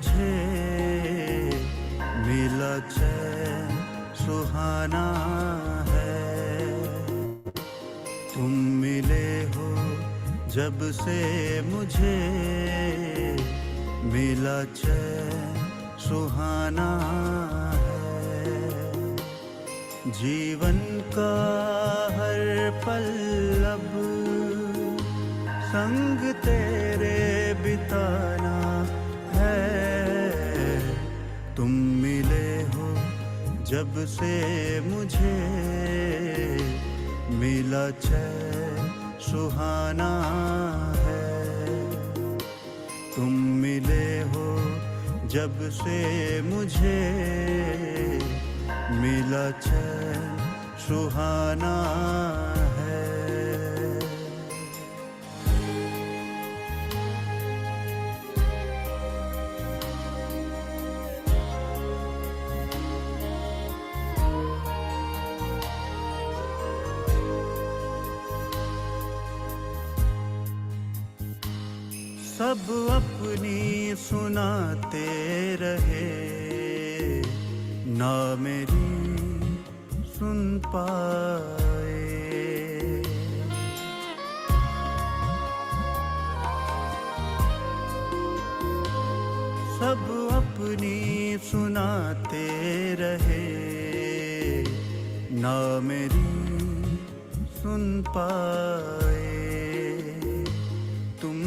मुझे मिला चैन सुहाना है। तुम मिले हो जब से मुझे मिला चैन सुहाना है। जीवन का हर पल अब संग तेरे बिताना है। तुम मिले हो जब से मुझे मिला चैन सुहाना है। तुम मिले हो जब से मुझे मिला चैन सुहाना है। सब अपनी सुनाते रहे, ना मेरी सुन पाए। सब अपनी सुनाते रहे, ना मेरी सुन पाए। तुम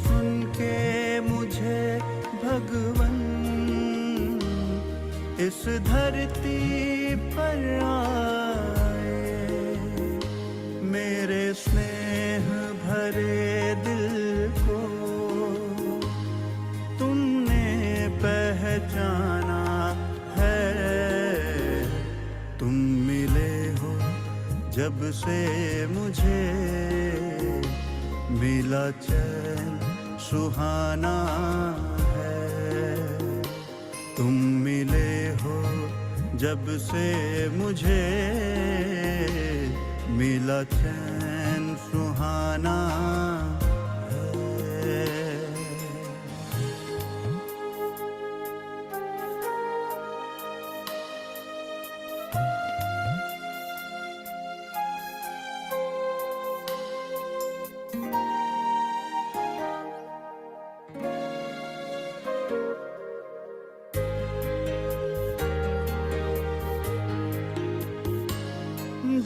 सुन के मुझे भगवन इस धरती पर आए। मेरे स्नेह भरे दिल को तुमने पहचाना है। तुम मिले हो जब से मुझे मिला चैन सुहाना है। तुम मिले हो जब से मुझे मिला चैन सुहाना है।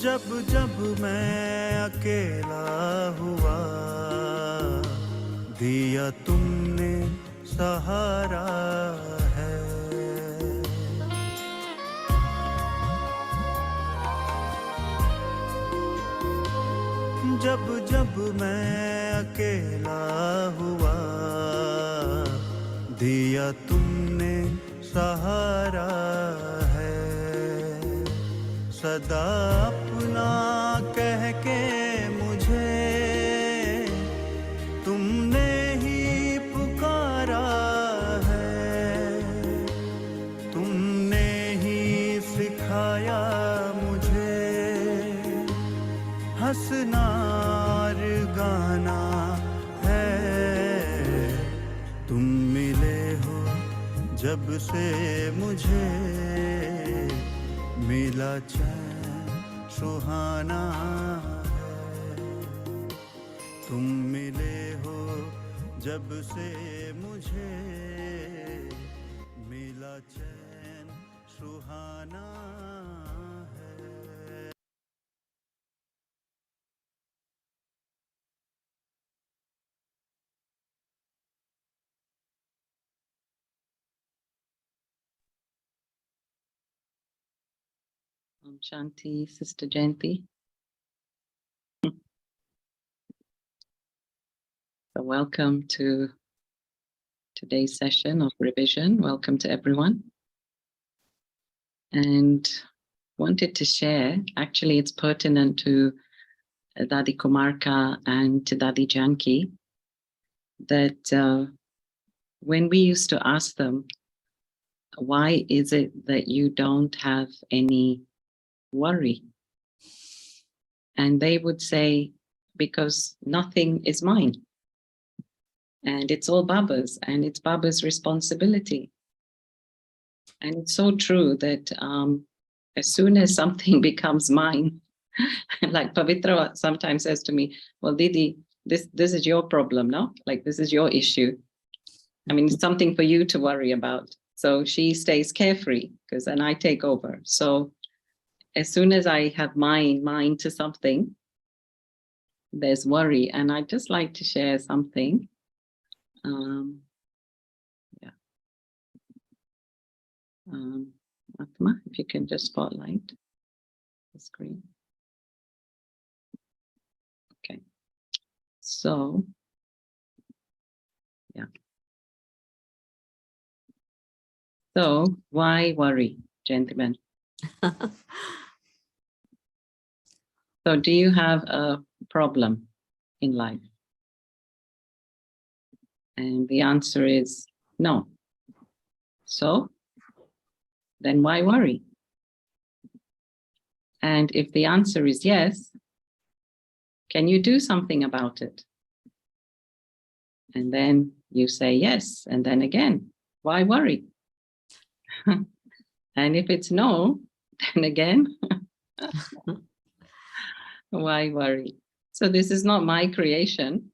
जब जब मैं अकेला हुआ, दिया तुमने सहारा है। जब जब मैं अकेला हुआ, दिया तुमने सहारा है। सदा अपना कह के मुझे तुमने ही पुकारा है। तुमने ही सिखाया मुझे हंसना और गाना है। तुम मिले हो जब से मुझे मिला चैन सुहाना है। तुम मिले हो जब से मुझे मिला चैन सुहाना है। Shanti, Sister Jayanti. So welcome to today's session of revision. Welcome to everyone. And wanted to share, actually it's pertinent to Dadi Kumarka and to Dadi Janki, that when we used to ask them, why is it that you don't have any worry? And they would say, because nothing is mine. And it's all Baba's, and it's Baba's responsibility. And it's so true that as soon as something becomes mine, like Pavitra sometimes says to me, well, Didi, this is your problem, no? Like, this is your issue. I mean, it's something for you to worry about. So she stays carefree, because then I take over. So as soon as I have mind to something, there's worry. And I'd just like to share something. Atma, if you can just spotlight the screen. Okay. So, yeah. So why worry, gentlemen? So do you have a problem in life? And the answer is no. So then why worry? And if the answer is yes, can you do something about it? And then you say yes, and then again, why worry? And if it's no, then again, why worry? So this is not my creation,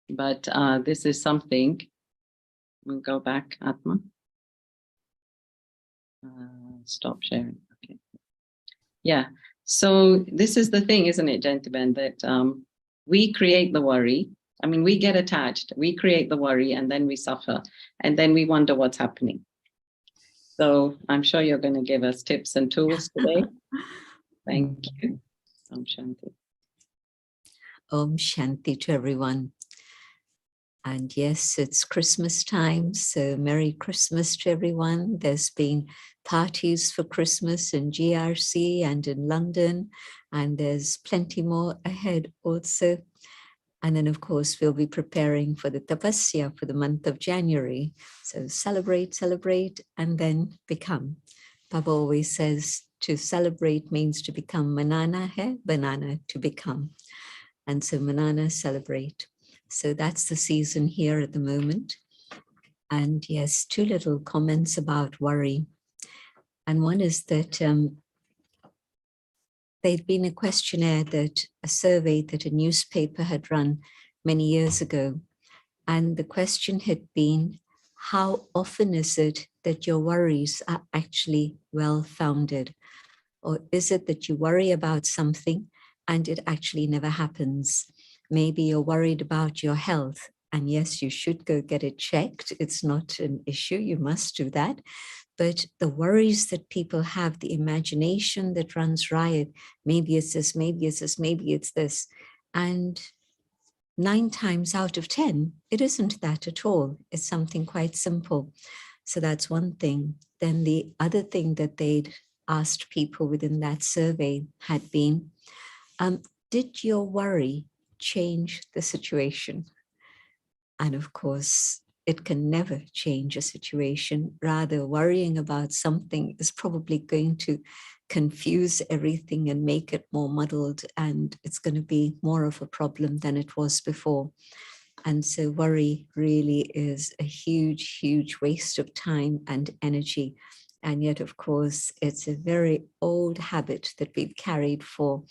but this is something. We'll go back, Atma. Stop sharing. Okay. Yeah. So this is the thing, isn't it, gentlemen, that we create the worry. I mean, we get attached, we create the worry, and then we suffer, and then we wonder what's happening. So I'm sure you're going to give us tips and tools today. Thank you. Om Shanti. Om Shanti to everyone. And yes, it's Christmas time, so Merry Christmas to everyone. There's been parties for Christmas in GRC and in London, and there's plenty more ahead also. And then, of course, we'll be preparing for the tapasya for the month of January. So celebrate, celebrate, and then become. Baba always says to celebrate means to become. Manana hai, banana, to become. And so manana, celebrate. So that's the season here at the moment. And yes, two little comments about worry. And one is that there'd been a questionnaire, a survey that a newspaper had run many years ago. And the question had been, how often is it that your worries are actually well-founded? Or is it that you worry about something and it actually never happens? Maybe you're worried about your health, and yes, you should go get it checked. It's not an issue, you must do that. But the worries that people have, the imagination that runs riot, maybe it's this, maybe it's this, maybe it's this. And 9 times out of 10, it isn't that at all. It's something quite simple. So that's one thing. Then the other thing that they'd asked people within that survey had been, did your worry change the situation? And of course, it can never change a situation. Rather, worrying about something is probably going to confuse everything and make it more muddled, and it's going to be more of a problem than it was before. And so worry really is a huge, huge waste of time and energy. And yet, of course, it's a very old habit that we've carried for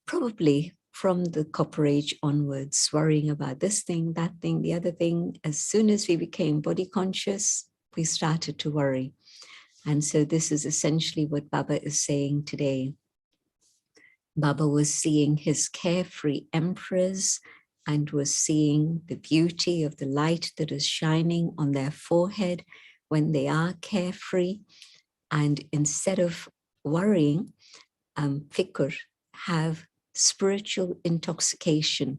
probably from the copper age onwards, worrying about this thing, that thing, the other thing. As soon as we became body conscious, we started to worry. And so this is essentially what Baba is saying today. Baba was seeing his carefree emperors and was seeing the beauty of the light that is shining on their forehead when they are carefree. And instead of worrying, fikr, have spiritual intoxication,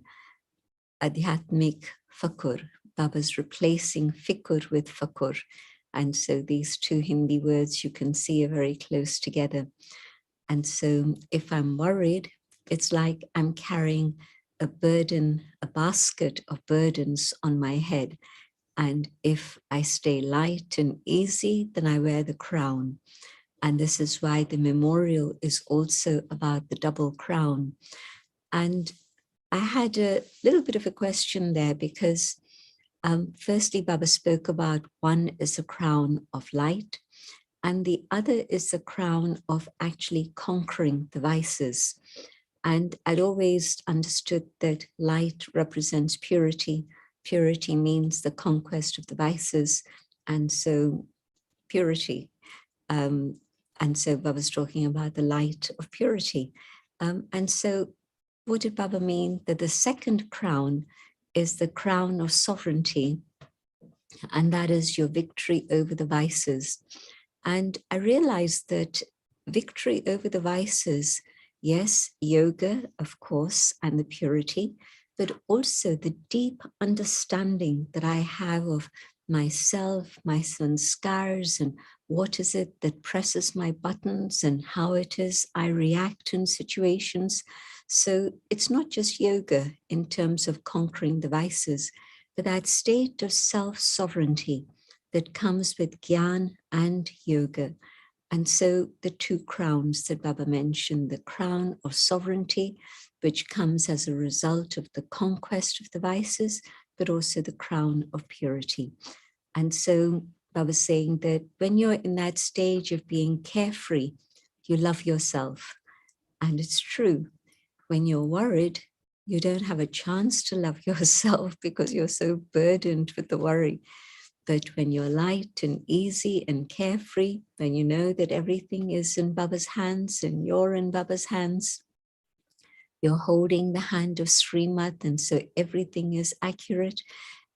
adhyatmic fakur. Baba's replacing fikr with fakur. And so these two Hindi words you can see are very close together. And so if I'm worried, it's like I'm carrying a burden, a basket of burdens on my head. And if I stay light and easy, then I wear the crown. And this is why the memorial is also about the double crown. And I had a little bit of a question there, because Firstly, Baba spoke about one is a crown of light, and the other is the crown of actually conquering the vices. And I'd always understood that light represents purity. Purity means the conquest of the vices, and so purity. And so Baba's talking about the light of purity. And so what did Baba mean? That the second crown is the crown of sovereignty, and that is your victory over the vices. And I realized that victory over the vices, yes, yoga, of course, and the purity, but also the deep understanding that I have of myself, my sanskars, and what is it that presses my buttons and how it is I react in situations. So it's not just yoga in terms of conquering the vices, but that state of self-sovereignty that comes with Gyan and yoga. And so the two crowns that Baba mentioned, the crown of sovereignty, which comes as a result of the conquest of the vices, but also the crown of purity. And so Baba's saying that when you're in that stage of being carefree, you love yourself. And it's true. When you're worried, you don't have a chance to love yourself because you're so burdened with the worry. But when you're light and easy and carefree, when you know that everything is in Baba's hands and you're in Baba's hands, you're holding the hand of Srimad, and so everything is accurate,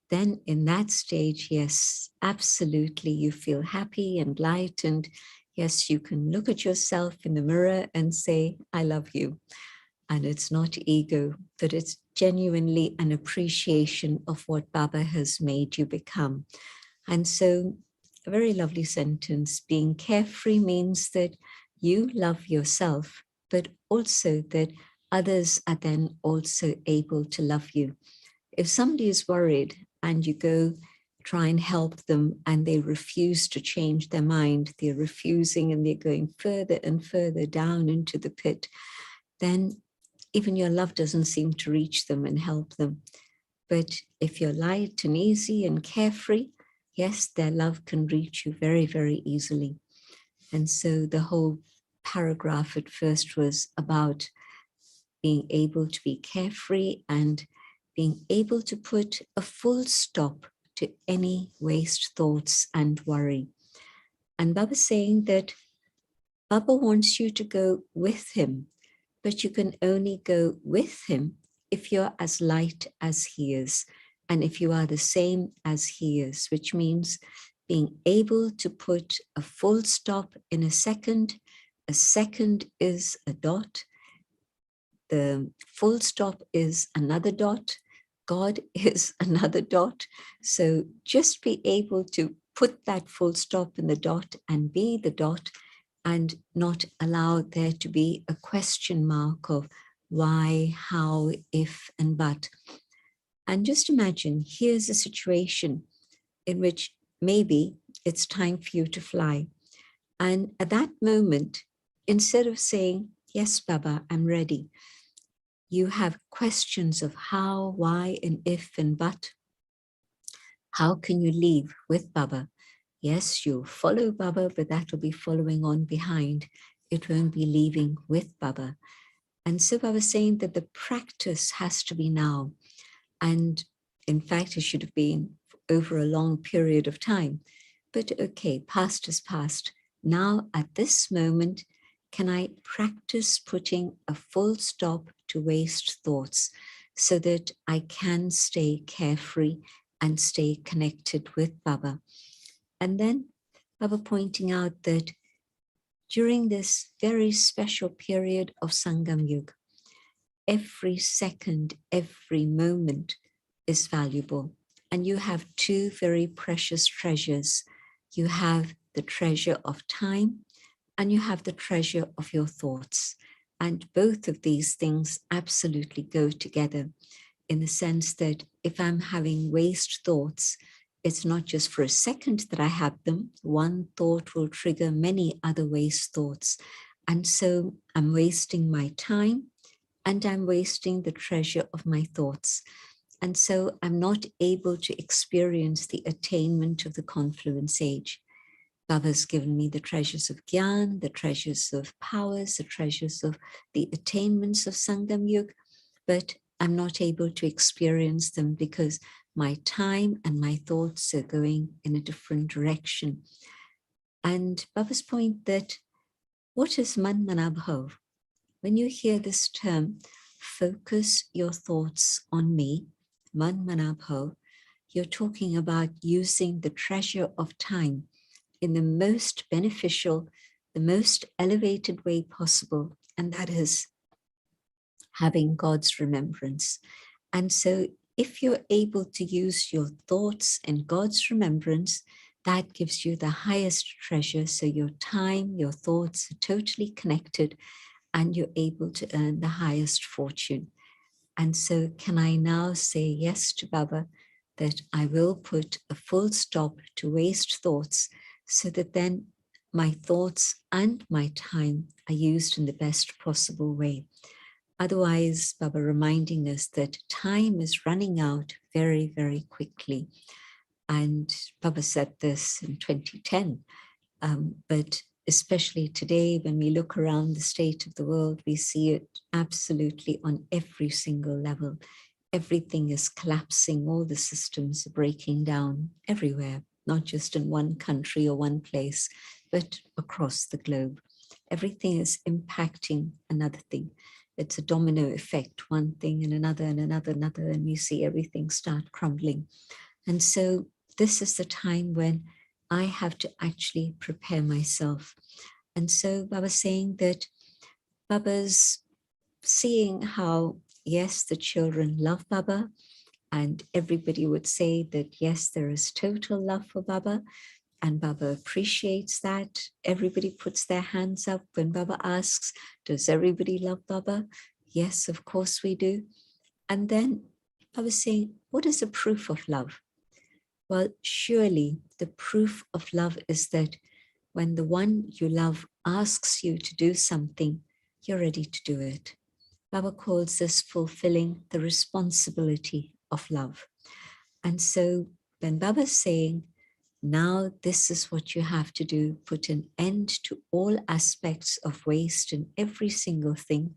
then in that stage, yes, absolutely, you feel happy and light. And yes, you can look at yourself in the mirror and say, I love you. And it's not ego, but it's genuinely an appreciation of what Baba has made you become. And so a very lovely sentence, being carefree means that you love yourself, but also that others are then also able to love you. If somebody is worried and you go try and help them and they refuse to change their mind, they're refusing and they're going further and further down into the pit, then even your love doesn't seem to reach them and help them. But if you're light and easy and carefree, yes, their love can reach you very, very easily. And so the whole paragraph at first was about being able to be carefree and being able to put a full stop to any waste thoughts and worry. And Baba's saying that Baba wants you to go with him, but you can only go with him if you're as light as he is, and if you are the same as he is, which means being able to put a full stop in a second. A second is a dot. The full stop is another dot. God is another dot. So just be able to put that full stop in the dot and be the dot, and not allow there to be a question mark of why, how, if, and but. And just imagine, here's a situation in which maybe it's time for you to fly. And at that moment, instead of saying, yes, Baba, I'm ready, you have questions of how, why, and if, and but. How can you leave with Baba? Yes, you'll follow Baba, but that will be following on behind. It won't be leaving with Baba. And so Baba was saying that the practice has to be now. And in fact, it should have been over a long period of time. But okay, past is past. Now, at this moment, can I practice putting a full stop to waste thoughts so that I can stay carefree and stay connected with Baba? And then Baba pointing out that during this very special period of Sangam Yuga, every second, every moment is valuable. And you have two very precious treasures. You have the treasure of time and you have the treasure of your thoughts. And both of these things absolutely go together, in the sense that if I'm having waste thoughts, it's not just for a second that I have them. One thought will trigger many other waste thoughts. And so I'm wasting my time and I'm wasting the treasure of my thoughts. And so I'm not able to experience the attainment of the confluence age. Baba's given me the treasures of Gyan, the treasures of powers, the treasures of the attainments of Sangam Yug, but I'm not able to experience them because my time and my thoughts are going in a different direction. And Baba's point that what is man manabhav? When you hear this term, focus your thoughts on me, man manabhav, you're talking about using the treasure of time in the most beneficial, the most elevated way possible, and that is having God's remembrance. And so if you're able to use your thoughts in God's remembrance, that gives you the highest treasure. So your time, your thoughts are totally connected and you're able to earn the highest fortune. And so can I now say yes to Baba that I will put a full stop to waste thoughts so that then my thoughts and my time are used in the best possible way. Otherwise, Baba reminding us that time is running out very, very quickly. And Baba said this in 2010, but especially today, when we look around the state of the world, we see it absolutely on every single level. Everything is collapsing, all the systems are breaking down everywhere, not just in one country or one place, but across the globe. Everything is impacting another thing. It's a domino effect, one thing and another and another, and you see everything start crumbling. And so this is the time when I have to actually prepare myself. And so Baba's saying that Baba's seeing how, yes, the children love Baba, and everybody would say that, yes, there is total love for Baba, and Baba appreciates that. Everybody puts their hands up when Baba asks, does everybody love Baba? Yes, of course we do. And then Baba's saying, what is a proof of love? Well, surely the proof of love is that when the one you love asks you to do something, you're ready to do it. Baba calls this fulfilling the responsibility of love. And so when Baba's saying, now this is what you have to do, put an end to all aspects of waste in every single thing.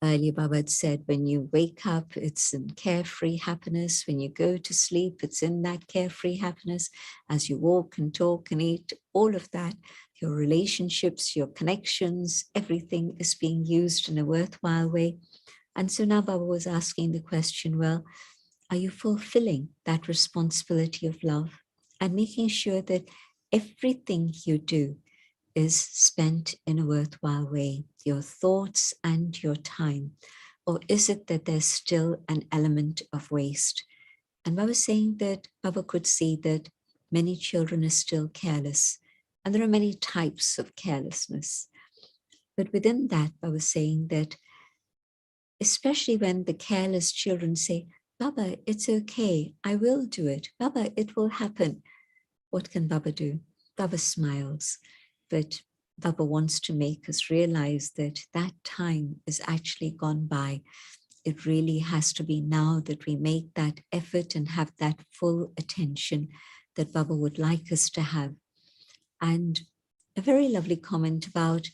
Earlier, Baba had said, when you wake up, it's in carefree happiness. When you go to sleep, it's in that carefree happiness. As you walk and talk and eat, all of that, your relationships, your connections, everything is being used in a worthwhile way. And so now Baba was asking the question, well, are you fulfilling that responsibility of love and making sure that everything you do is spent in a worthwhile way, your thoughts and your time? Or is it that there's still an element of waste? And Baba was saying that Baba could see that many children are still careless, and there are many types of carelessness. But within that, Baba was saying that especially when the careless children say, Baba, it's okay, I will do it. Baba, it will happen. What can Baba do? Baba smiles. But Baba wants to make us realize that that time is actually gone by. It really has to be now that we make that effort and have that full attention that Baba would like us to have. And a very lovely comment about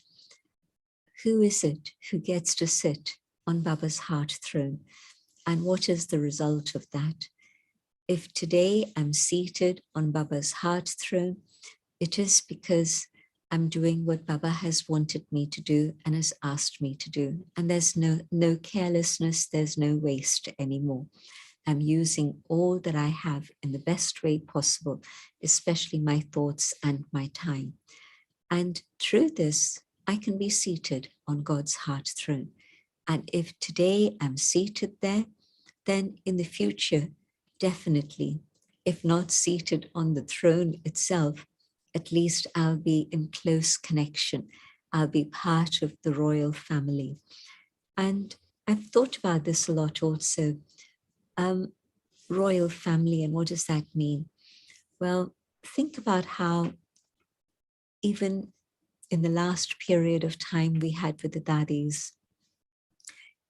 who is it who gets to sit on Baba's heart throne, and what is the result of that? If today I'm seated on Baba's heart throne, it is because I'm doing what Baba has wanted me to do and has asked me to do. And there's no carelessness, there's no waste anymore. I'm using all that I have in the best way possible, especially my thoughts and my time. And through this, I can be seated on God's heart throne. And if today I'm seated there, then in the future, definitely, if not seated on the throne itself, at least I'll be in close connection. I'll be part of the royal family. And I've thought about this a lot also. Royal family, and what does that mean? Well, think about how even in the last period of time we had with the Dadis,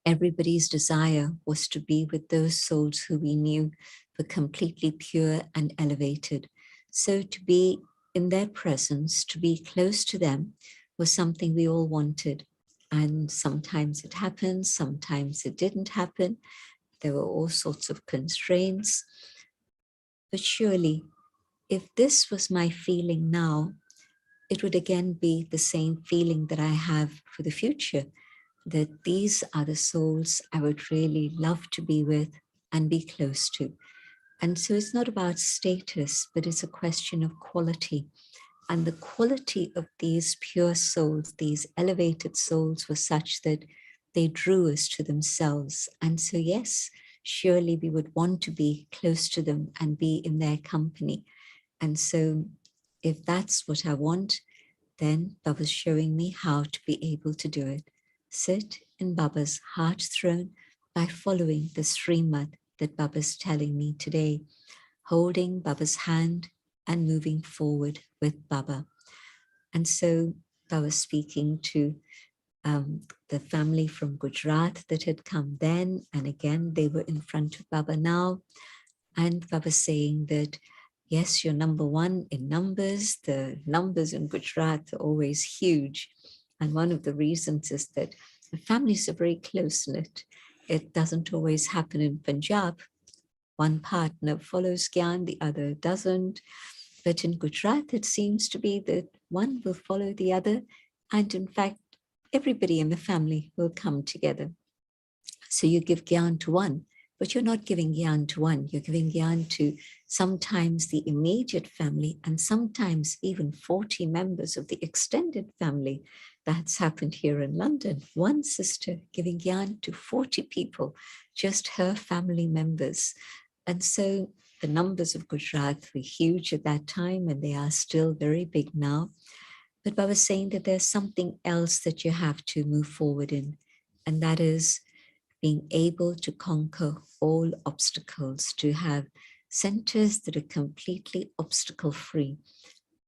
Everybody's desire was to be with those souls who we knew were completely pure and elevated. So to be in their presence, to be close to them, was something we all wanted. And sometimes it happened, sometimes it didn't happen. There were all sorts of constraints. But surely, if this was my feeling now, it would again be the same feeling that I have for the future, that these are the souls I would really love to be with and be close to. And so it's not about status, but it's a question of quality. And the quality of these pure souls, these elevated souls, was such that they drew us to themselves. And so, yes, surely we would want to be close to them and be in their company. And so if that's what I want, then Baba's showing me how to be able to do it. Sit in Baba's heart throne by following the Srimad that Baba's telling me today, holding Baba's hand and moving forward with Baba. And so Baba speaking to the family from Gujarat that had come then, and again, they were in front of Baba now. And Baba saying that, yes, you're number one in numbers. The numbers in Gujarat are always huge. And one of the reasons is that the families are very close-knit. It doesn't always happen in Punjab. One partner follows Gyan, the other doesn't. But in Gujarat, it seems to be that one will follow the other. And in fact, everybody in the family will come together. So you give Gyan to one, but you're not giving Gyan to one. You're giving Gyan to sometimes the immediate family and sometimes even 40 members of the extended family. That's happened here in London. One sister giving Gyan to 40 people, just her family members. And so the numbers of Gujarat were huge at that time, and they are still very big now. But Baba was saying that there's something else that you have to move forward in, and that is being able to conquer all obstacles, to have centers that are completely obstacle-free.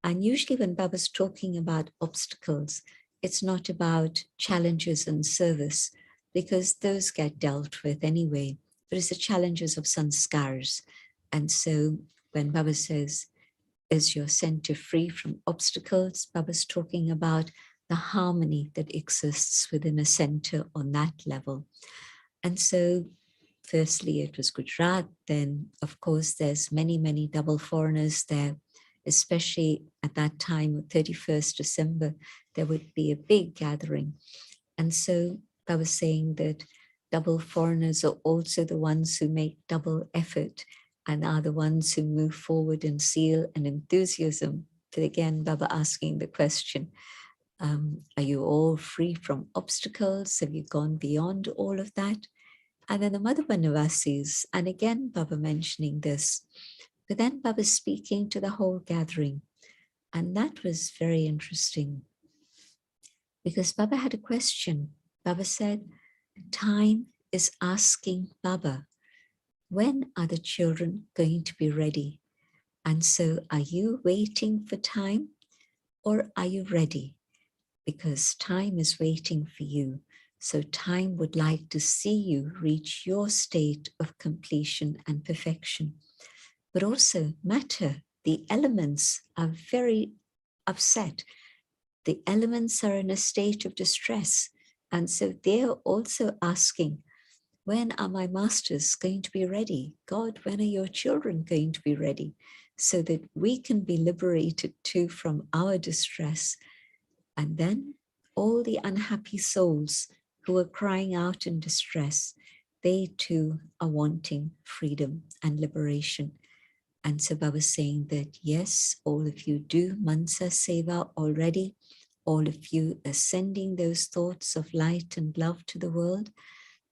And usually when Baba's talking about obstacles, it's not about challenges in service, because those get dealt with anyway, but it's the challenges of sanskars. And so when Baba says, is your center free from obstacles, Baba's talking about the harmony that exists within a center on that level. And so firstly, it was Gujarat. Then, of course, there's many, many double foreigners there, especially at that time, 31st December, there would be a big gathering. And so I was saying that double foreigners are also the ones who make double effort and are the ones who move forward in zeal and enthusiasm. But again, Baba asking the question, are you all free from obstacles? Have you gone beyond all of that? And then the Madhava Nivasis, and again, Baba mentioning this, but then Baba speaking to the whole gathering. And that was very interesting because Baba had a question. Baba said, time is asking Baba, when are the children going to be ready? And so are you waiting for time or are you ready? Because time is waiting for you. So time would like to see you reach your state of completion and perfection. But also matter, the elements are very upset. The elements are in a state of distress. And so they're also asking, when are my masters going to be ready? God, when are your children going to be ready? So that we can be liberated too from our distress. And then all the unhappy souls who are crying out in distress, they too are wanting freedom and liberation. And so Baba was saying that, yes, all of you do Mansa Seva already. All of you are sending those thoughts of light and love to the world.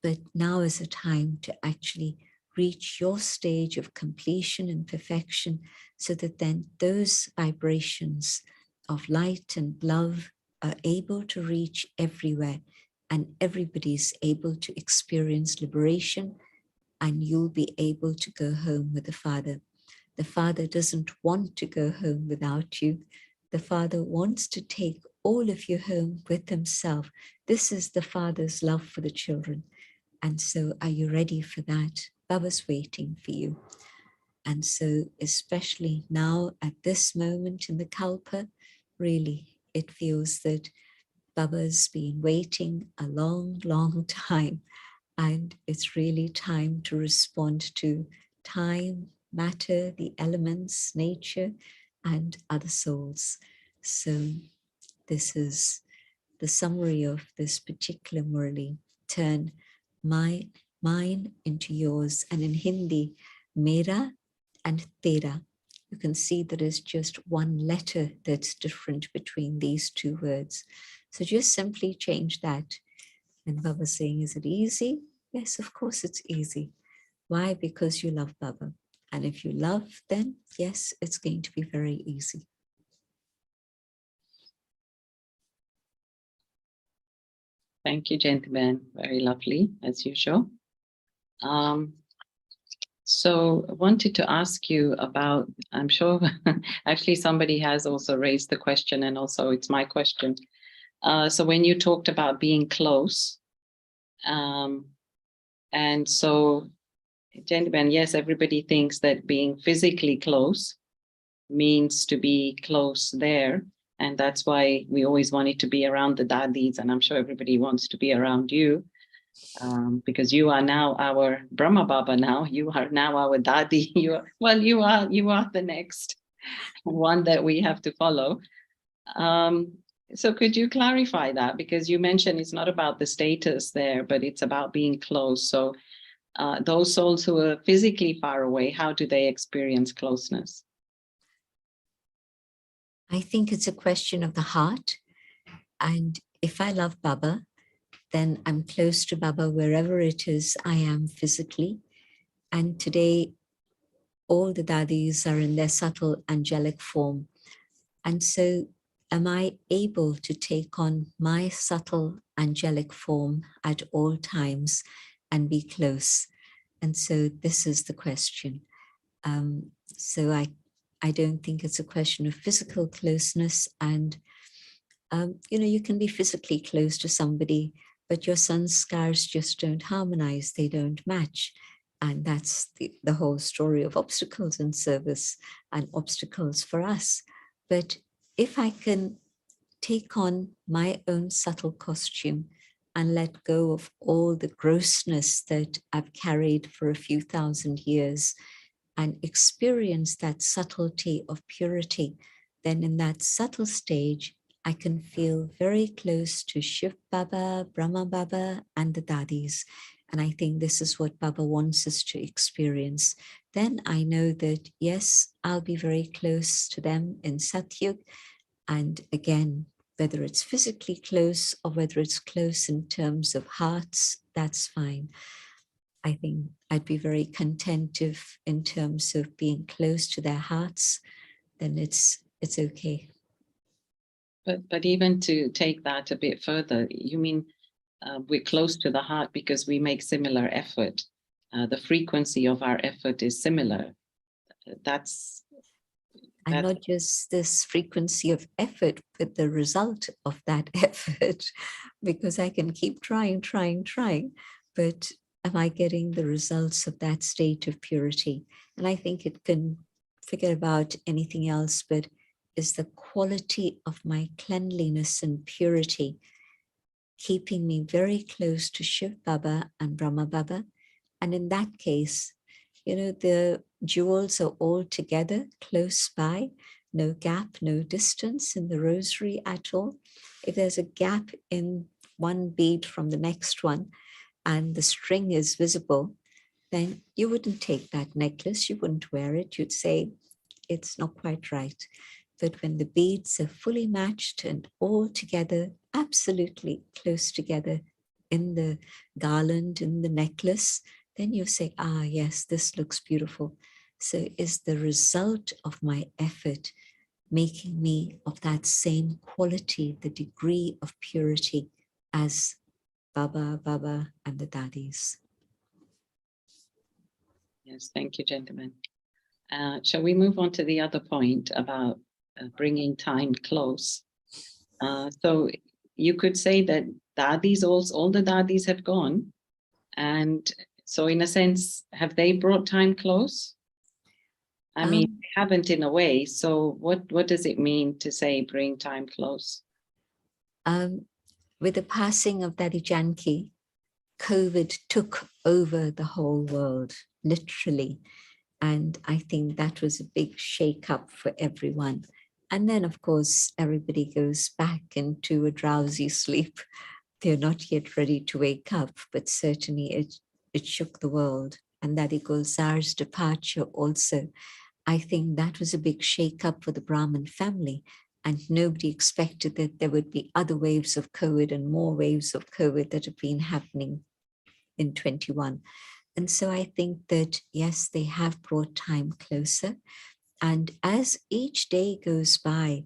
But now is a time to actually reach your stage of completion and perfection so that then those vibrations of light and love are able to reach everywhere and everybody's able to experience liberation and you'll be able to go home with the Father. The Father doesn't want to go home without you. The Father wants to take all of you home with himself. This is the Father's love for the children. And so are you ready for that? Baba's waiting for you. And so especially now at this moment in the Kalpa, really, it feels that Baba's been waiting a long, long time. And it's really time to respond to time, matter, the elements, nature, and other souls. So this is the summary of this particular Murli. Turn mine into yours. And in Hindi, mera and tera. You can see there is just one letter that's different between these two words. So just simply change that. And Baba's saying, is it easy? Yes, of course it's easy. Why? Because you love Baba. And if you love, then yes, it's going to be very easy. Thank you, gentlemen. Very lovely, as usual. So I wanted to ask you about, I'm sure actually somebody has also raised the question, and also it's my question. So when you talked about being close, and so, gentlemen, yes, everybody thinks that being physically close means to be close there. And that's why we always wanted to be around the Dadis, and I'm sure everybody wants to be around you. Because you are now our Brahma Baba now. You are now our Dadi. You are the next one that we have to follow. So could you clarify that? Because you mentioned it's not about the status there, but it's about being close. So those souls who are physically far away, how do they experience closeness? I think it's a question of the heart. And if I love Baba, then I'm close to Baba wherever it is I am physically. And today, all the Dadis are in their subtle angelic form. And so am I able to take on my subtle angelic form at all times and be close? And so this is the question. So I don't think it's a question of physical closeness. And, you can be physically close to somebody, but your sanskars just don't harmonize, they don't match. And that's the whole story of obstacles in service and obstacles for us. But if I can take on my own subtle costume and let go of all the grossness that I've carried for a few thousand years and experience that subtlety of purity, then in that subtle stage, I can feel very close to Shiv Baba, Brahma Baba, and the Dadis. And I think this is what Baba wants us to experience. Then I know that, yes, I'll be very close to them in Satyug. And again, whether it's physically close or whether it's close in terms of hearts, that's fine. I think I'd be very content if in terms of being close to their hearts, then it's okay. But even to take that a bit further, you mean we're close to the heart because we make similar effort. The frequency of our effort is similar. And not just this frequency of effort, but the result of that effort, because I can keep trying, but am I getting the results of that state of purity? And I think it can forget about anything else, but is the quality of my cleanliness and purity keeping me very close to Shiv Baba and Brahma Baba? And in that case, the jewels are all together close by, no gap, no distance in the rosary at all. If there's a gap in one bead from the next one and the string is visible, then you wouldn't take that necklace, you wouldn't wear it, you'd say, it's not quite right. But when the beads are fully matched and all together, absolutely close together in the garland, in the necklace, then you say, yes, this looks beautiful. So is the result of my effort making me of that same quality, the degree of purity as Baba, and the Dadis? Yes, thank you, gentlemen. Shall we move on to the other point about bringing time close? So you could say that Dadis, all the Dadis have gone, And so in a sense, have they brought time close? I mean, they haven't in a way. So what does it mean to say bring time close? With the passing of Daddy Janki, COVID took over the whole world, literally. And I think that was a big shake-up for everyone. And then, of course, everybody goes back into a drowsy sleep. They're not yet ready to wake up, but certainly it shook the world. And Daddy Gulzar's departure also, I think that was a big shake-up for the Brahmin family. And nobody expected that there would be other waves of COVID and more waves of COVID that have been happening in 21. And so I think that, yes, they have brought time closer. And as each day goes by,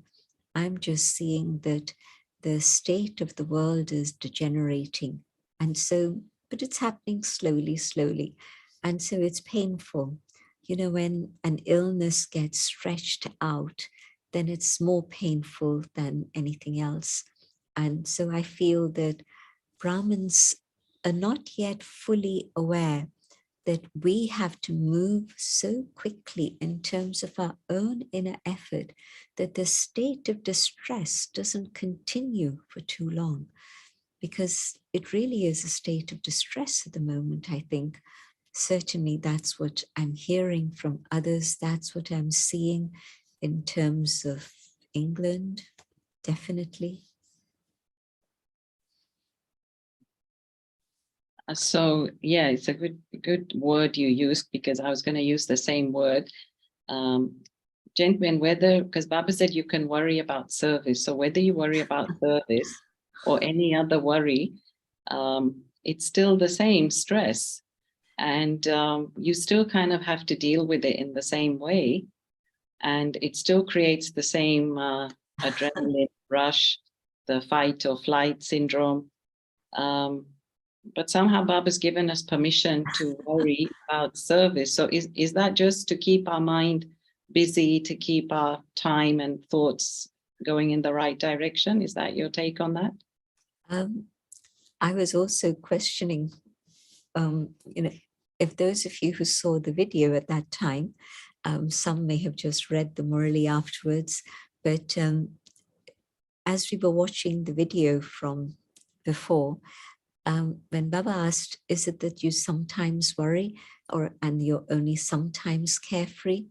I'm just seeing that the state of the world is degenerating. And so, but it's happening slowly, slowly. And so it's painful. You know, when an illness gets stretched out, then it's more painful than anything else. And so I feel that Brahmins are not yet fully aware that we have to move so quickly in terms of our own inner effort that the state of distress doesn't continue for too long, because it really is a state of distress at the moment, I think. Certainly that's what I'm hearing from others. That's what I'm seeing in terms of England, definitely. So yeah, it's a good word you used, because I was going to use the same word. Gentlemen, whether, because Baba said you can worry about service, so whether you worry about service or any other worry, it's still the same stress, and you still kind of have to deal with it in the same way, and it still creates the same adrenaline rush, the fight or flight syndrome. But somehow Baba's given us permission to worry about service. So is that just to keep our mind busy, to keep our time and thoughts going in the right direction? Is that your take on that? I was also questioning, you know, if those of you who saw the video at that time, some may have just read the Murli afterwards, but as we were watching the video from before, when Baba asked, is it that you sometimes worry and you're only sometimes carefree?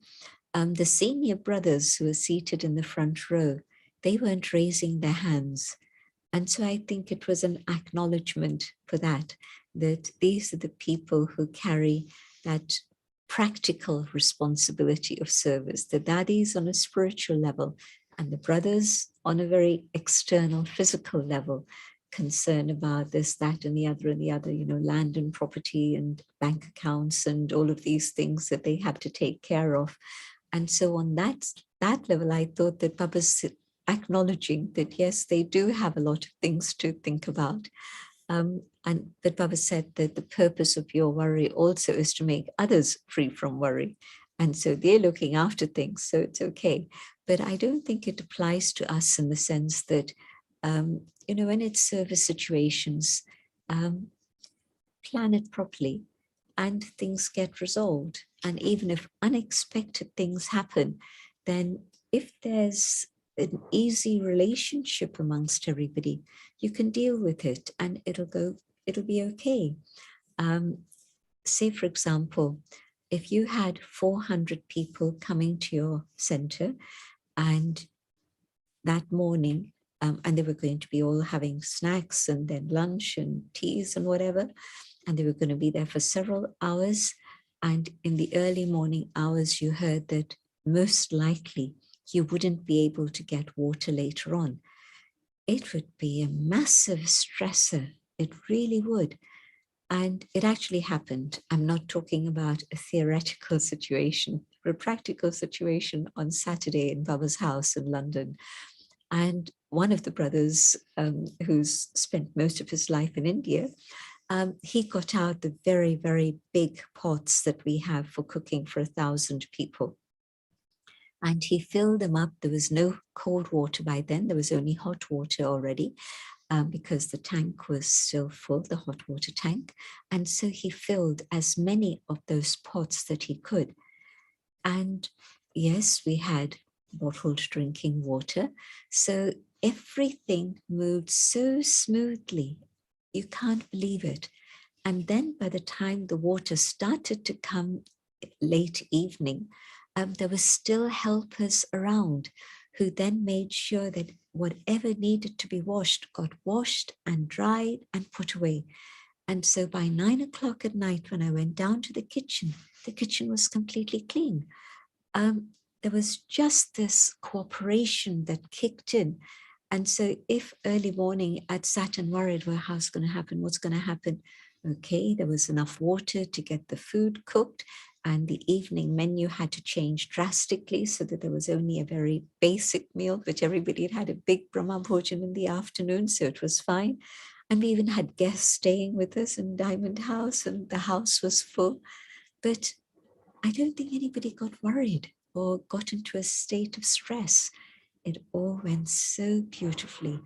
The senior brothers who were seated in the front row, they weren't raising their hands. And so I think it was an acknowledgement for that these are the people who carry that practical responsibility of service, the daddies on a spiritual level and the brothers on a very external physical level, concern about this, that, and the other, you know, land and property and bank accounts and all of these things that they have to take care of. And so on that level, I thought that Baba's acknowledging that, yes, they do have a lot of things to think about. And that Baba said that the purpose of your worry also is to make others free from worry. And so they're looking after things, so it's okay. But I don't think it applies to us in the sense that, you know, when it's service situations, plan it properly and things get resolved. And even if unexpected things happen, then if there's an easy relationship amongst everybody, you can deal with it and it'll be okay. Say, for example, if you had 400 people coming to your center and that morning, and they were going to be all having snacks and then lunch and teas and whatever, and they were going to be there for several hours. And in the early morning hours, you heard that most likely you wouldn't be able to get water later on. It would be a massive stressor. It really would. And it actually happened. I'm not talking about a theoretical situation, but a practical situation on Saturday in Baba's house in London. And one of the brothers who's spent most of his life in India, he got out the very, very big pots that we have for cooking for 1,000 people. And he filled them up. There was no cold water by then. There was only hot water already. because the tank was still full, the hot water tank. And so he filled as many of those pots that he could. And yes, we had bottled drinking water. So everything moved so smoothly. You can't believe it. And then by the time the water started to come late evening, there were still helpers around who then made sure that whatever needed to be washed got washed and dried and put away. And so by 9 o'clock at night, when I went down to the kitchen was completely clean. There was just this cooperation that kicked in. And so if early morning I'd sat and worried, well, how's going to happen? What's going to happen? Okay, there was enough water to get the food cooked, and the evening menu had to change drastically so that there was only a very basic meal, but everybody had a big Brahma Bhojan in the afternoon, so it was fine. And we even had guests staying with us in Diamond House, and the house was full. But I don't think anybody got worried or got into a state of stress. It all went so beautifully.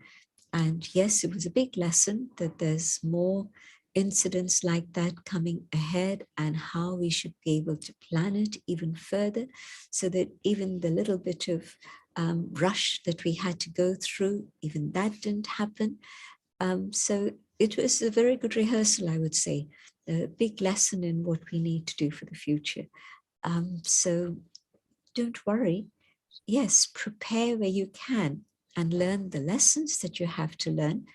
And yes, it was a big lesson that there's more incidents like that coming ahead, and how we should be able to plan it even further, so that even the little bit of rush that we had to go through, even that didn't happen. So it was a very good rehearsal, I would say, a big lesson in what we need to do for the future. So don't worry. Yes, prepare where you can and learn the lessons that you have to learn,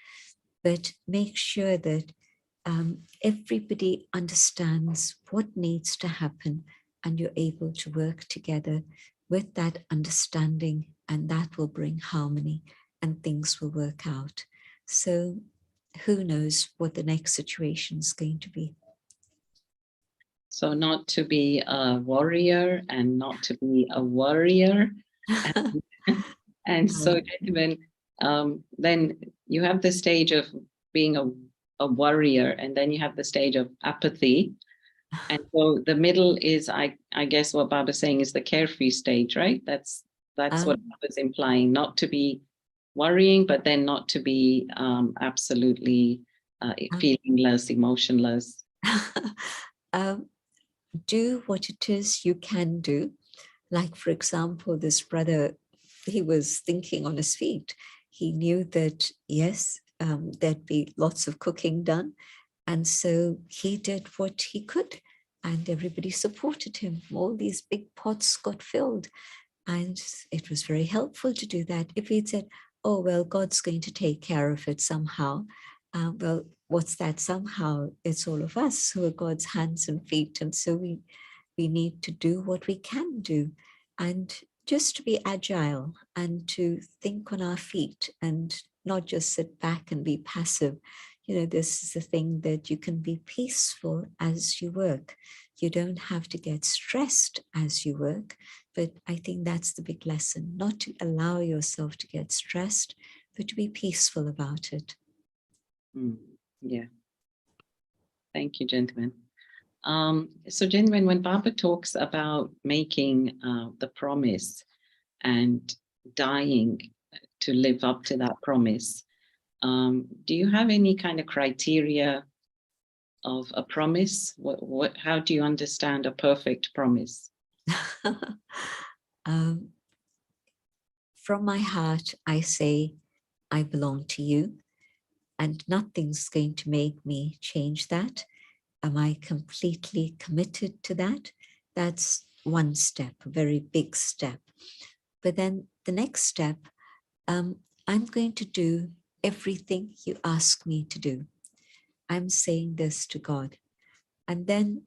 but make sure that everybody understands what needs to happen, and you're able to work together with that understanding, and that will bring harmony and things will work out. So who knows what the next situation is going to be. So not to be a warrior and not to be a worrier. And so, gentlemen, then you have the stage of being a worrier, and then you have the stage of apathy. And so the middle is, I guess what Baba's saying is the carefree stage, right? That's what Baba's implying, not to be worrying, but then not to be absolutely feelingless, emotionless. Do what it is you can do. Like, for example, this brother, he was thinking on his feet. He knew that, yes, there'd be lots of cooking done. And so he did what he could, and everybody supported him. All these big pots got filled. And it was very helpful to do that. If he'd said, oh, well, God's going to take care of it somehow. Well, what's that somehow? It's all of us who are God's hands and feet. And so we need to do what we can do, and just to be agile and to think on our feet and not just sit back and be passive. You know, this is the thing, that you can be peaceful as you work. You don't have to get stressed as you work. But I think that's the big lesson, not to allow yourself to get stressed, but to be peaceful about it. Yeah. Thank you, gentlemen. So, gentlemen, when Baba talks about making the promise and dying to live up to that promise, do you have any kind of criteria of a promise? How do you understand a perfect promise? From my heart, I say, I belong to you, and nothing's going to make me change that. Am I completely committed to that? That's one step, a very big step. But then the next step, I'm going to do everything you ask me to do. I'm saying this to God. And then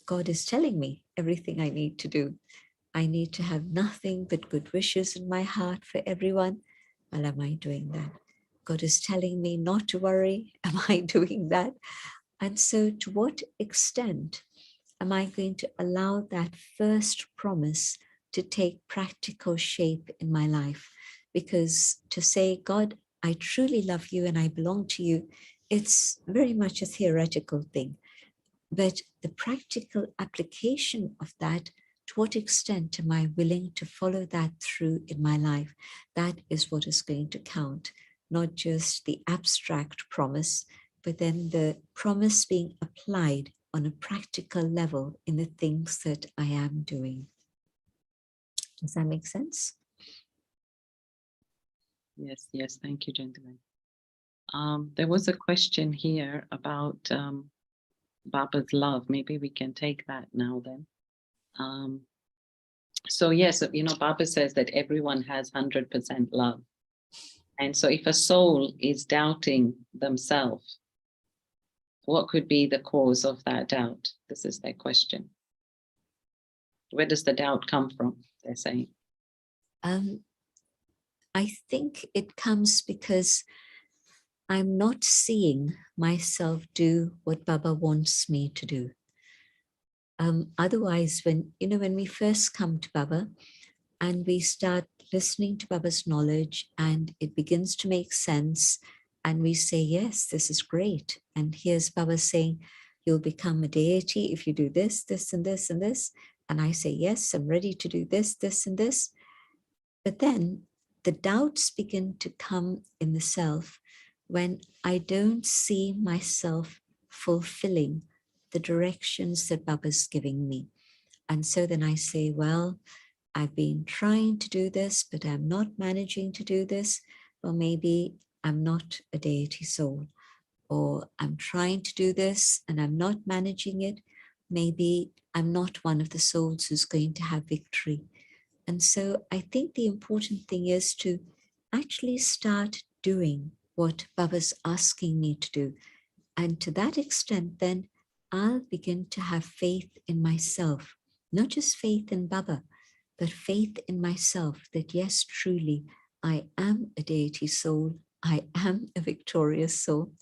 God is telling me everything I need to do. I need to have nothing but good wishes in my heart for everyone. Well, am I doing that? God is telling me not to worry. Am I doing that? And so to what extent am I going to allow that first promise to take practical shape in my life? Because to say, God, I truly love you and I belong to you, it's very much a theoretical thing. But the practical application of that, to what extent am I willing to follow that through in my life? That is what is going to count. not just the abstract promise, but then the promise being applied on a practical level in the things that I am doing. Does that make sense? Yes, yes. Thank you, gentlemen. There was a question here about Baba's love. Maybe we can take that now then. So yes, Baba says that everyone has 100% love. And so if a soul is doubting themselves, what could be the cause of that doubt? This is their question. Where does the doubt come from, they're saying? I think it comes because I'm not seeing myself do what Baba wants me to do. Otherwise, when we first come to Baba and we start listening to Baba's knowledge and it begins to make sense and we say, yes, this is great. And here's Baba saying, you'll become a deity if you do this, this, and this, and this. And I say, yes, I'm ready to do this, this, and this. But then the doubts begin to come in the self when I don't see myself fulfilling the directions that Baba's giving me. And so then I say, well, I've been trying to do this, but I'm not managing to do this. Or maybe I'm not a deity soul. Or I'm trying to do this and I'm not managing it. Maybe I'm not one of the souls who's going to have victory. And so I think the important thing is to actually start doing what Baba's asking me to do. And to that extent, then I'll begin to have faith in myself, not just faith in Baba, but faith in myself that yes, truly, I am a deity soul. I am a victorious soul.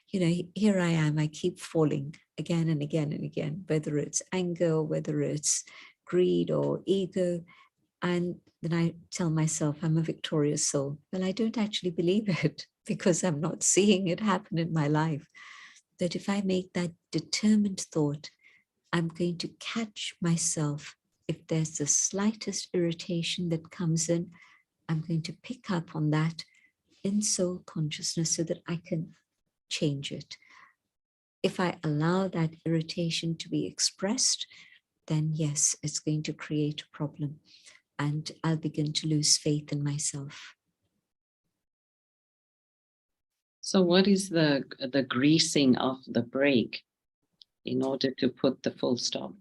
Here I am, I keep falling again and again and again, whether it's anger, or whether it's greed or ego. And then I tell myself I'm a victorious soul. Well, I don't actually believe it because I'm not seeing it happen in my life. That if I make that determined thought, I'm going to catch myself. If there's the slightest irritation that comes in, I'm going to pick up on that in soul consciousness so that I can change it. If I allow that irritation to be expressed, then yes, it's going to create a problem and I'll begin to lose faith in myself. So what is the greasing of the brake in order to put the full stop,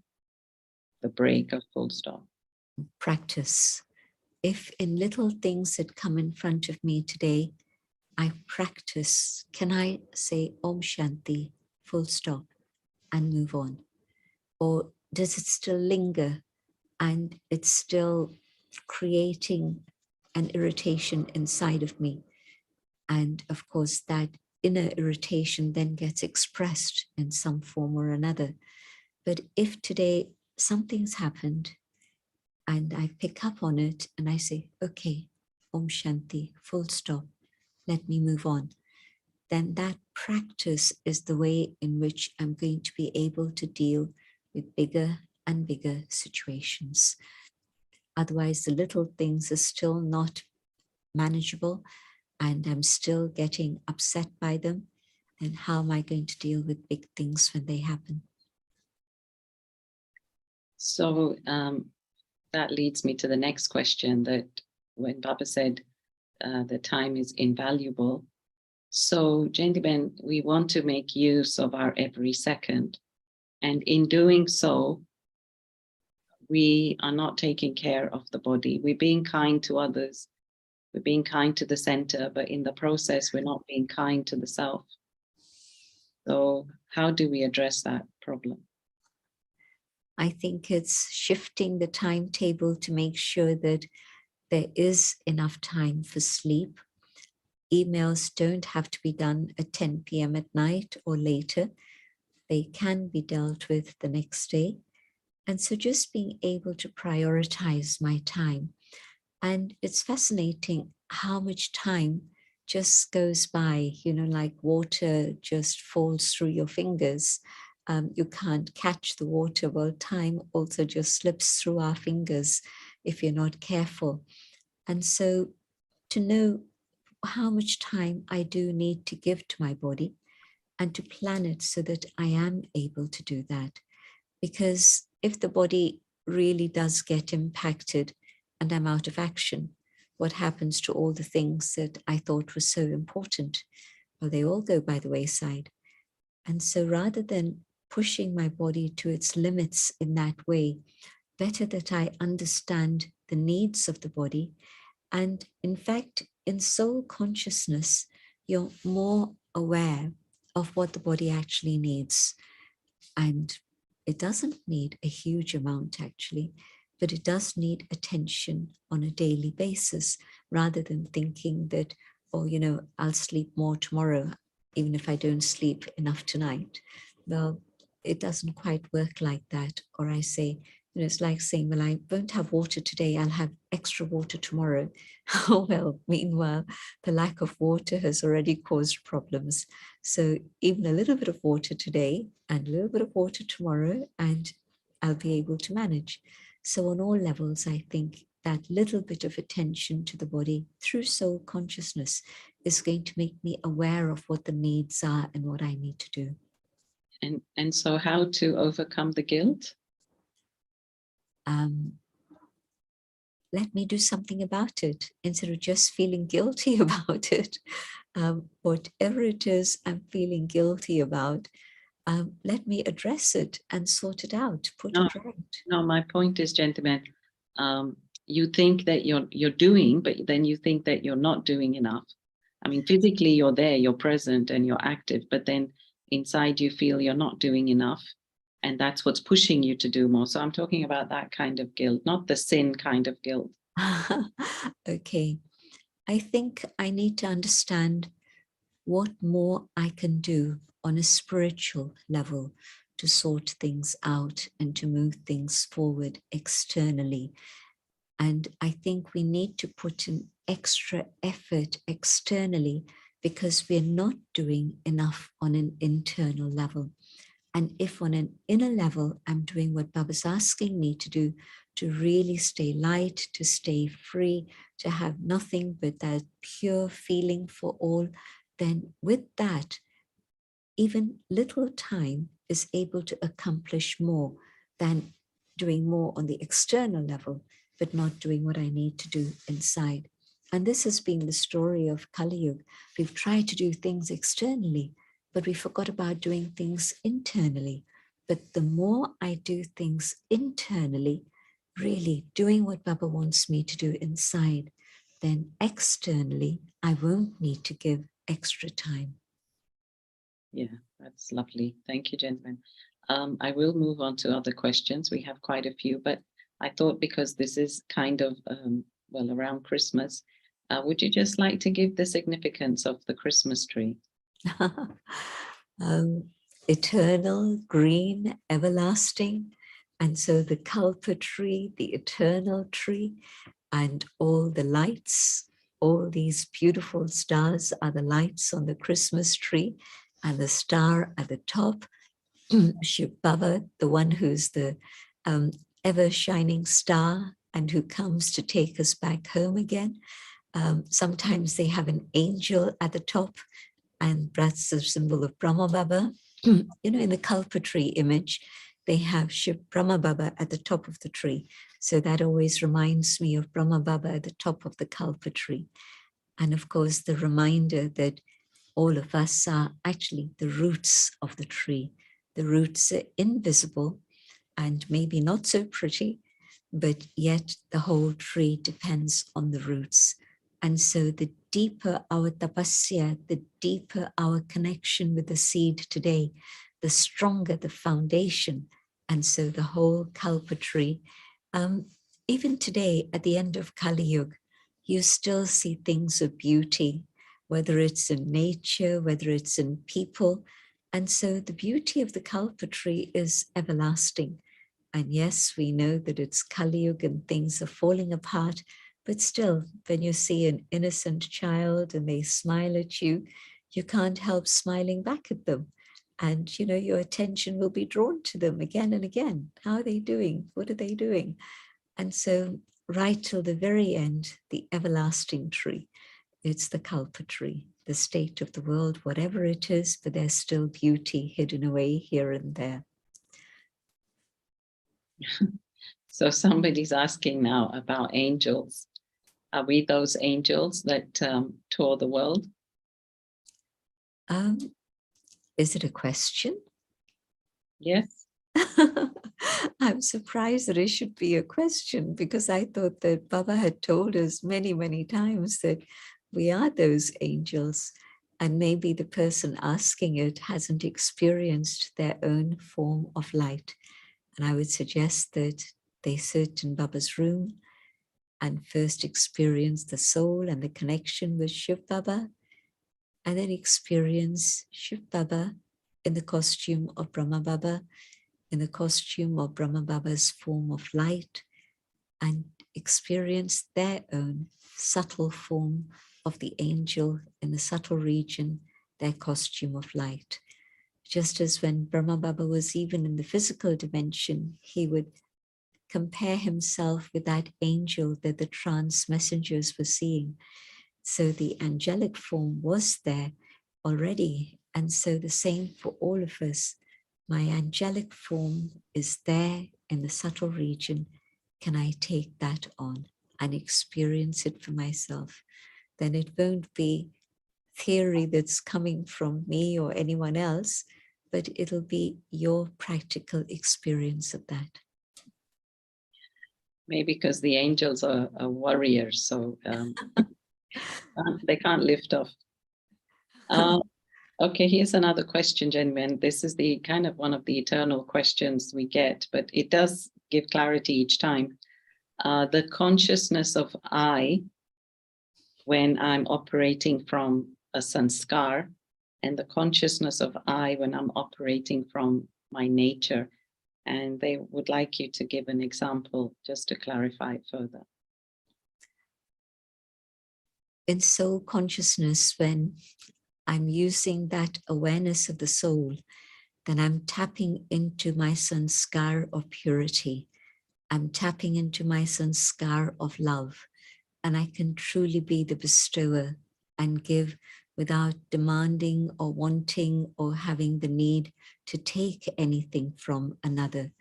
the brake of full stop? Practice. If in little things that come in front of me today, I practice, can I say Om Shanti, full stop, and move on? Or does it still linger and it's still creating an irritation inside of me? And of course, that inner irritation then gets expressed in some form or another. But if today something's happened and I pick up on it and I say, okay, Om Shanti, full stop, let me move on, then that practice is the way in which I'm going to be able to deal with bigger and bigger situations. Otherwise, the little things are still not manageable and I'm still getting upset by them. Then how am I going to deal with big things when they happen? So that leads me to the next question, that when Baba said the time is invaluable. So gentlemen, we want to make use of our every second. And in doing so, we are not taking care of the body. We're being kind to others. We're being kind to the center, but in the process, we're not being kind to the self. So how do we address that problem? I think it's shifting the timetable to make sure that there is enough time for sleep. Emails don't have to be done at 10 p.m. at night or later. They can be dealt with the next day. And so just being able to prioritize my time. And it's fascinating how much time just goes by, like water just falls through your fingers. You can't catch the water. Well, time also just slips through our fingers if you're not careful. And so to know how much time I do need to give to my body and to plan it so that I am able to do that. Because if the body really does get impacted and I'm out of action, what happens to all the things that I thought were so important? Well, they all go by the wayside. And so rather than pushing my body to its limits in that way, better that I understand the needs of the body. And in fact, in soul consciousness, you're more aware of what the body actually needs. And it doesn't need a huge amount actually, but it does need attention on a daily basis, rather than thinking that, oh, you know, I'll sleep more tomorrow, even if I don't sleep enough tonight. Well, it doesn't quite work like that. Or I say, you know, it's like saying, well, I won't have water today, I'll have extra water tomorrow. Oh, well, meanwhile, the lack of water has already caused problems. So even a little bit of water today and a little bit of water tomorrow, and I'll be able to manage. So on all levels, I think that little bit of attention to the body through soul consciousness is going to make me aware of what the needs are and what I need to do. And so how to overcome the guilt? Let me do something about it instead of just feeling guilty about it. Whatever it is I'm feeling guilty about, let me address it and sort it out, put it right. No, my point is, gentlemen, you think that you're doing, but then you think that you're not doing enough. I mean, physically you're there, you're present and you're active, but then inside you feel you're not doing enough. And that's what's pushing you to do more. So I'm talking about that kind of guilt, not the sin kind of guilt. Okay. I think I need to understand what more I can do on a spiritual level to sort things out and to move things forward externally. And I think we need to put in extra effort externally because we're not doing enough on an internal level. And if on an inner level, I'm doing what Baba's asking me to do, to really stay light, to stay free, to have nothing but that pure feeling for all, then with that, even little time is able to accomplish more than doing more on the external level, but not doing what I need to do inside. And this has been the story of Kali Yuga. We've tried to do things externally, but we forgot about doing things internally. But the more I do things internally, really doing what Baba wants me to do inside, then externally, I won't need to give extra time. Yeah, that's lovely. Thank you, gentlemen. I will move on to other questions. We have quite a few, but I thought because this is kind of, well, around Christmas, would you just like to give the significance of the Christmas tree? Eternal, green, everlasting. And so the Kalpa tree, the eternal tree, and all the lights, all these beautiful stars are the lights on the Christmas tree, and the star at the top, Shiv Baba, the one who's the ever shining star and who comes to take us back home again. Sometimes they have an angel at the top, and that's the symbol of Brahma Baba. You know, in the Kalpa tree image, they have Shiv Brahma Baba at the top of the tree. So that always reminds me of Brahma Baba at the top of the Kalpa tree. And of course, the reminder that all of us are actually the roots of the tree. The roots are invisible and maybe not so pretty, but yet the whole tree depends on the roots. And so the deeper our tapasya, the deeper our connection with the seed today, the stronger the foundation. And so the whole Kalpa tree, even today at the end of Kali Yuga, you still see things of beauty, whether it's in nature, whether it's in people. And so the beauty of the Kalpa tree is everlasting. And yes, we know that it's Kali Yuga and things are falling apart, but still, when you see an innocent child and they smile at you, you can't help smiling back at them. And, you know, your attention will be drawn to them again and again. How are they doing? What are they doing? And so right till the very end, the everlasting tree it's the culpatory, the state of the world, whatever it is, but there's still beauty hidden away here and there. So somebody's asking now about angels. Are we those angels that tour the world? Is it a question? Yes. I'm surprised that it should be a question, because I thought that Baba had told us many, many times that we are those angels, and maybe the person asking it hasn't experienced their own form of light. And I would suggest that they sit in Baba's room and first experience the soul and the connection with Shiv Baba, and then experience Shiv Baba in the costume of Brahma Baba, in the costume of Brahma Baba's form of light, and experience their own subtle form of the angel in the subtle region, their costume of light. Just as when Brahma Baba was even in the physical dimension, he would compare himself with that angel that the trance messengers were seeing. So the angelic form was there already. And so the same for all of us. My angelic form is there in the subtle region. Can I take that on and experience it for myself? Then it won't be theory that's coming from me or anyone else, but it'll be your practical experience of that. Maybe because the angels are warriors, so they can't lift off. Okay, here's another question, gentlemen. This is the kind of one of the eternal questions we get, but it does give clarity each time. The consciousness of I, when I'm operating from a sanskar, and the consciousness of I when I'm operating from my nature. And they would like you to give an example just to clarify further. In soul consciousness, when I'm using that awareness of the soul, then I'm tapping into my sanskar of purity. I'm tapping into my sanskar of love, and I can truly be the bestower and give without demanding or wanting or having the need to take anything from another.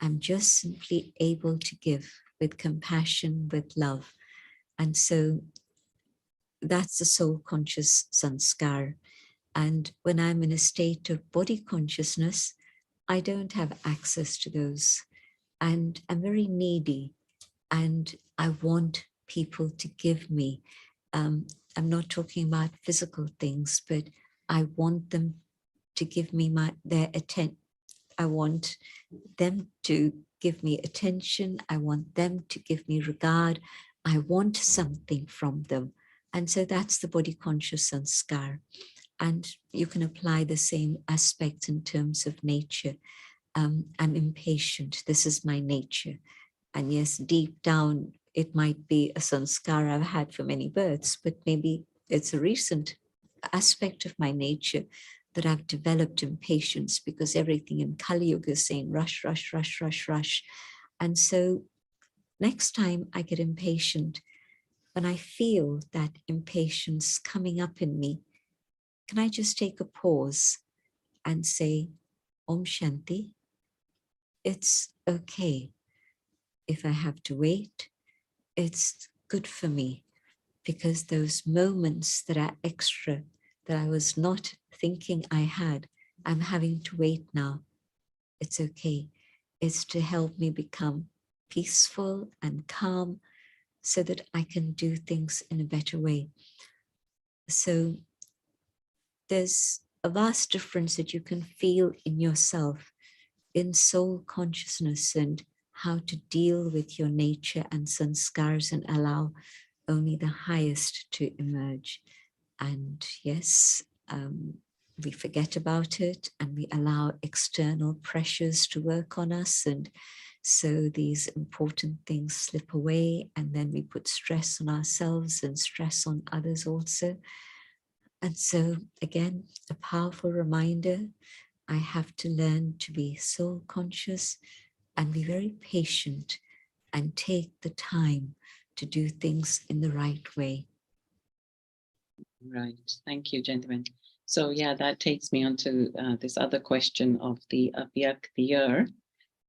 I'm just simply able to give with compassion, with love. And so that's the soul conscious sanskar. And when I'm in a state of body consciousness, I don't have access to those. And I'm very needy, and I want people to give me. I'm not talking about physical things, but I want them to give me their attention. I want them to give me attention. I want them to give me regard. I want something from them. And so that's the body conscious sanskar. And you can apply the same aspect in terms of nature. I'm impatient. This is my nature. And yes, deep down, it might be a sanskar I've had for many births, but maybe it's a recent aspect of my nature that I've developed impatience, because everything in Kali Yuga is saying rush, rush, rush, rush, rush. And so next time I get impatient, when I feel that impatience coming up in me, can I just take a pause and say, Om Shanti, it's okay. If I have to wait, it's good for me, because those moments that are extra, that I was not thinking I had, I'm having to wait now. It's okay. It's to help me become peaceful and calm so that I can do things in a better way. So there's a vast difference that you can feel in yourself, in soul consciousness, and how to deal with your nature and sanskars and allow only the highest to emerge. And yes, we forget about it and we allow external pressures to work on us. And so these important things slip away, and then we put stress on ourselves and stress on others also. And so again, a powerful reminder, I have to learn to be soul conscious and be very patient and take the time to do things in the right way. Right. Thank you, gentlemen. So yeah, that takes me on to this other question of the Avyakt year.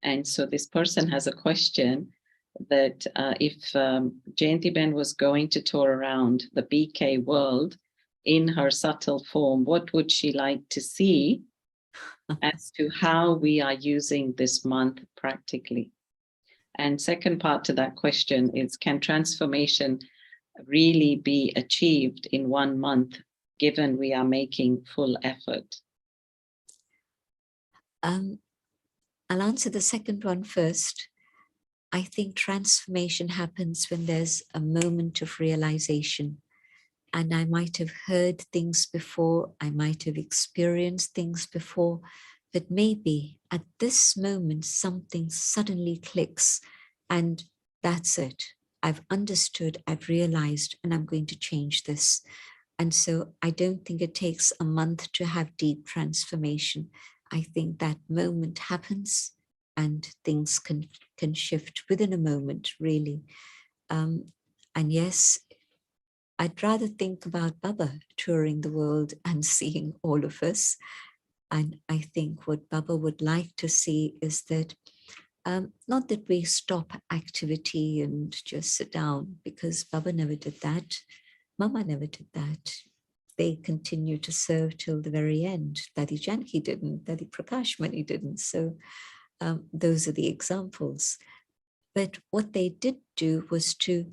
And so this person has a question that if Jayanti Ben was going to tour around the BK world in her subtle form, what would she like to see as to how we are using this month practically? And second part to that question is, can transformation really be achieved in 1 month, given we are making full effort? I'll answer the second one first. I think transformation happens when there's a moment of realization. And I might have heard things before, I might have experienced things before, but maybe at this moment, something suddenly clicks and that's it. I've understood, I've realized, and I'm going to change this. And so I don't think it takes a month to have deep transformation. I think that moment happens and things can shift within a moment, really. And yes, I'd rather think about Baba touring the world and seeing all of us. And I think what Baba would like to see is that, not that we stop activity and just sit down, because Baba never did that. Mama never did that. They continue to serve till the very end. Daddy Janki didn't, Daddy Prakash Mani didn't. So those are the examples. But what they did do was to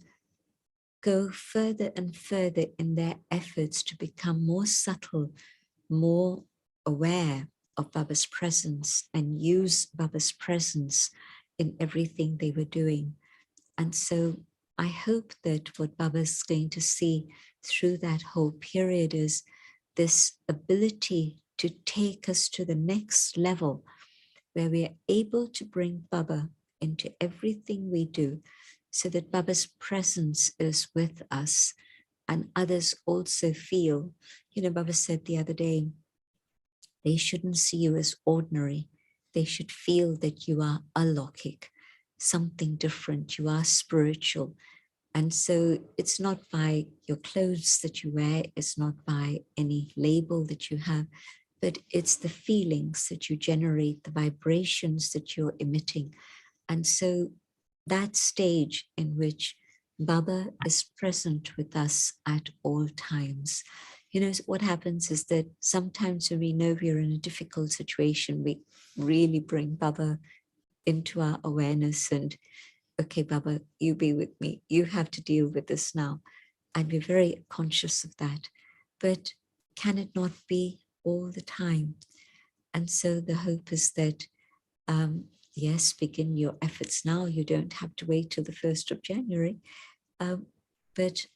go further and further in their efforts to become more subtle, more aware of Baba's presence and use Baba's presence in everything they were doing. And so I hope that what Baba's going to see through that whole period is this ability to take us to the next level, where we are able to bring Baba into everything we do, so that Baba's presence is with us and others also feel, Baba said the other day, they shouldn't see you as ordinary. They should feel that you are alaukik, something different, you are spiritual. And so it's not by your clothes that you wear, it's not by any label that you have, but it's the feelings that you generate, the vibrations that you're emitting. And so that stage in which Baba is present with us at all times. What happens is that sometimes when we know we're in a difficult situation, we really bring Baba into our awareness and, okay, Baba, you be with me. You have to deal with this now. And we're very conscious of that. But can it not be all the time? And so the hope is that, yes, begin your efforts now. You don't have to wait till the 1st of January. But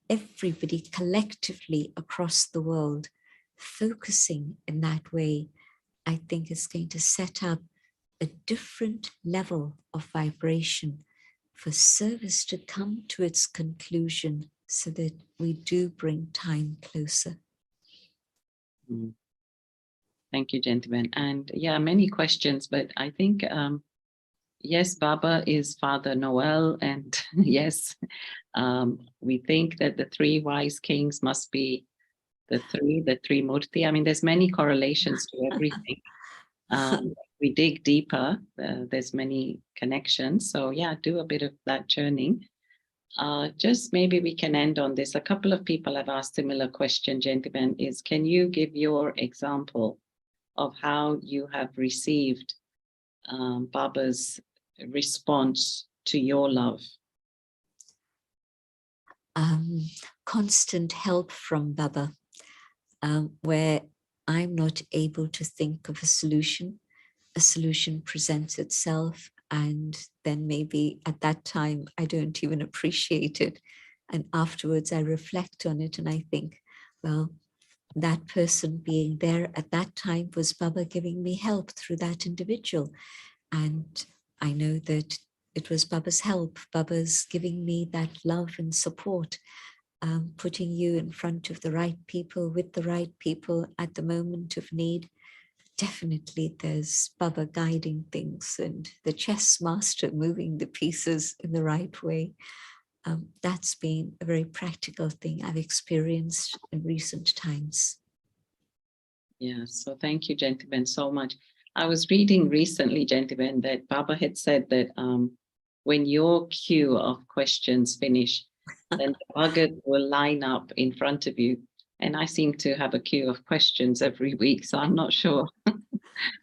everybody collectively across the world focusing in that way, I think is going to set up a different level of vibration for service to come to its conclusion, so that we do bring time closer. Thank you, gentlemen. And yeah, many questions, but I think, yes, Baba is Father Noel, and yes, we think that the 3 wise kings must be the three Murti. I mean, there's many correlations to everything. We dig deeper, there's many connections. So yeah, do a bit of that churning. Just maybe we can end on this. A couple of people have asked similar question, gentlemen, is can you give your example of how you have received Baba's response to your love? Constant help from Baba, where I'm not able to think of a solution presents itself, and then maybe at that time I don't even appreciate it, and afterwards I reflect on it and I think, well, that person being there at that time was Baba giving me help through that individual, and I know that it was Baba's help, Baba's giving me that love and support, putting you in front of the right people with the right people at the moment of need. Definitely there's Baba guiding things and the chess master moving the pieces in the right way. That's been a very practical thing I've experienced in recent times. Yeah, so thank you, Jayanti, so much. I was reading recently, Jayanti, that Baba had said that when your queue of questions finish, then the bhagat will line up in front of you. And I seem to have a queue of questions every week, so I'm not sure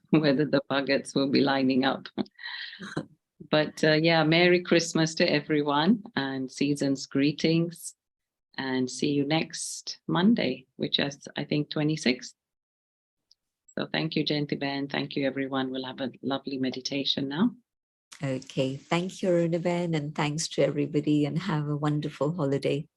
whether the bhagats will be lining up. But yeah, Merry Christmas to everyone and season's greetings. And see you next Monday, which is, I think, 26th. So thank you, Jayanti. Thank you, everyone. We'll have a lovely meditation now. Okay, thank you, Arunaben, and thanks to everybody, and have a wonderful holiday.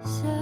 So